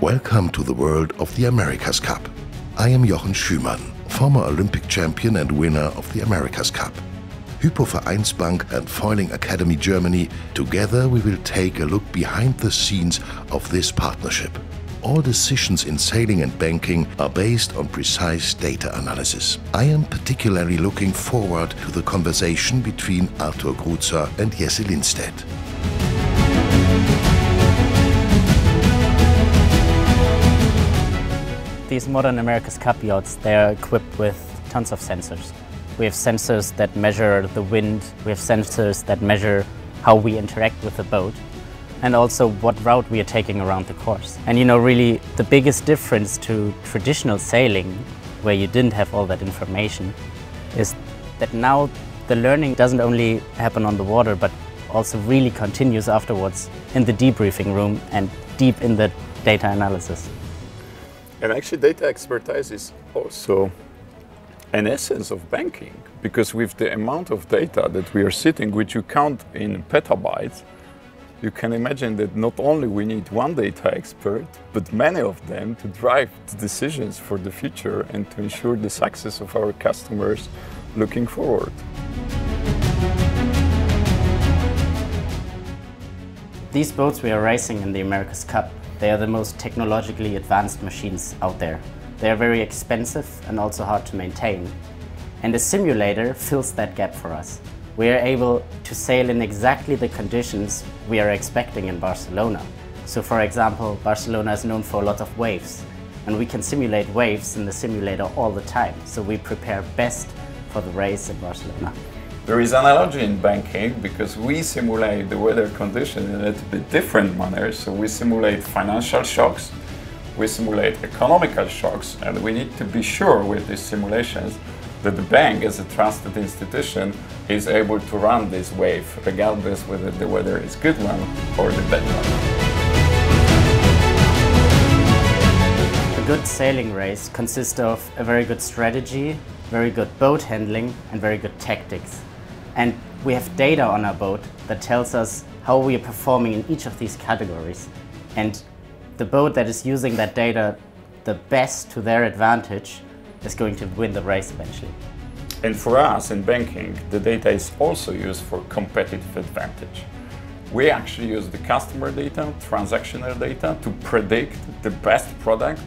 Welcome to the world of the America's Cup. I am Jochen Schümann, former Olympic champion and winner of the America's Cup. HypoVereinsbank and Foiling Academy Germany, together we will take a look behind the scenes of this partnership. All decisions in sailing and banking are based on precise data analysis. I am particularly looking forward to the conversation between Artur Gruca and Jesse Lindstädt. These modern America's Cup yachts, they are equipped with tons of sensors. We have sensors that measure the wind, we have sensors that measure how we interact with the boat, and also what route we are taking around the course. And really the biggest difference to traditional sailing, where you didn't have all that information, is that now the learning doesn't only happen on the water, but also really continues afterwards in the debriefing room and deep in the data analysis. And actually data expertise is also an essence of banking, because with the amount of data that we are sitting, which you count in petabytes, you can imagine that not only we need one data expert, but many of them to drive the decisions for the future and to ensure the success of our customers looking forward. These boats we are racing in the America's Cup, they are the most technologically advanced machines out there. They are very expensive and also hard to maintain. And the simulator fills that gap for us. We are able to sail in exactly the conditions we are expecting in Barcelona. So for example, Barcelona is known for a lot of waves, and we can simulate waves in the simulator all the time. So we prepare best for the race in Barcelona. There is analogy in banking because we simulate the weather condition in a little bit different manner. So we simulate financial shocks, we simulate economical shocks, and we need to be sure with these simulations that the bank, as a trusted institution, is able to run this wave, regardless whether the weather is good one or the bad one. A good sailing race consists of a very good strategy, very good boat handling, and very good tactics. And we have data on our boat that tells us how we are performing in each of these categories. And the boat that is using that data the best to their advantage is going to win the race eventually. And for us in banking, the data is also used for competitive advantage. We actually use the customer data, transactional data, to predict the best product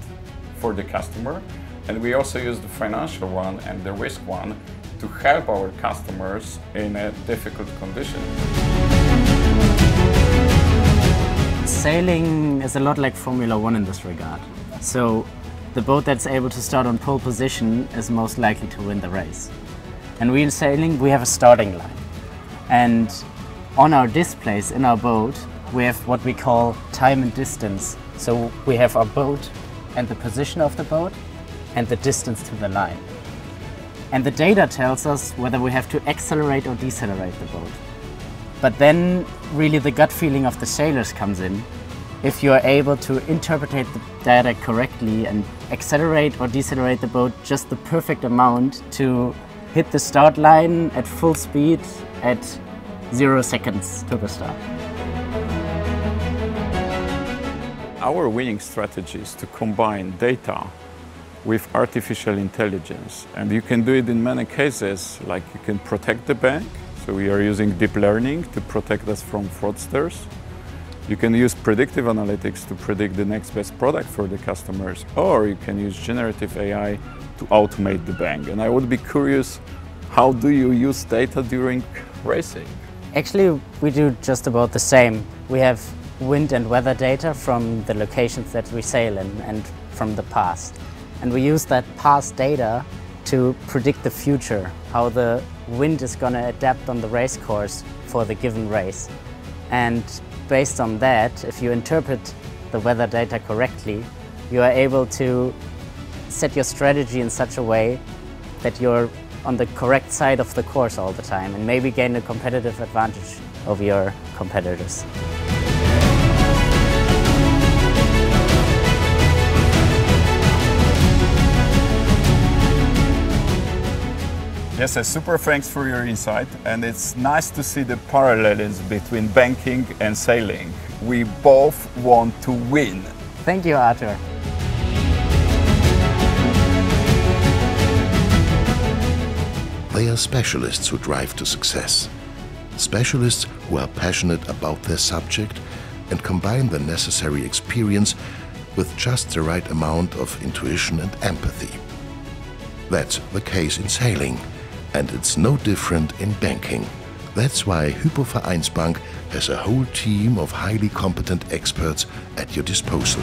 for the customer. And we also use the financial one and the risk one to help our customers in a difficult condition. Sailing is a lot like Formula One in this regard. So the boat that's able to start on pole position is most likely to win the race. And we in sailing, we have a starting line. And on our displays in our boat, we have what we call time and distance. So we have our boat and the position of the boat and the distance to the line. And the data tells us whether we have to accelerate or decelerate the boat. But then really the gut feeling of the sailors comes in. If you are able to interpret the data correctly and accelerate or decelerate the boat just the perfect amount to hit the start line at full speed at 0 seconds to the start. Our winning strategy is to combine data with artificial intelligence, and you can do it in many cases. Like you can protect the bank, so we are using deep learning to protect us from fraudsters. You can use predictive analytics to predict the next best product for the customers, or you can use generative AI to automate the bank. And I would be curious, how do you use data during racing? Actually, we do just about the same. We have wind and weather data from the locations that we sail in and from the past. And we use that past data to predict the future, how the wind is going to adapt on the race course for the given race. And based on that, if you interpret the weather data correctly, you are able to set your strategy in such a way that you're on the correct side of the course all the time and maybe gain a competitive advantage over your competitors. Yes, super thanks for your insight, and it's nice to see the parallels between banking and sailing. We both want to win. Thank you, Artur. They are specialists who drive to success. Specialists who are passionate about their subject and combine the necessary experience with just the right amount of intuition and empathy. That's the case in sailing, and it's no different in banking. That's why HypoVereinsbank has a whole team of highly competent experts at your disposal.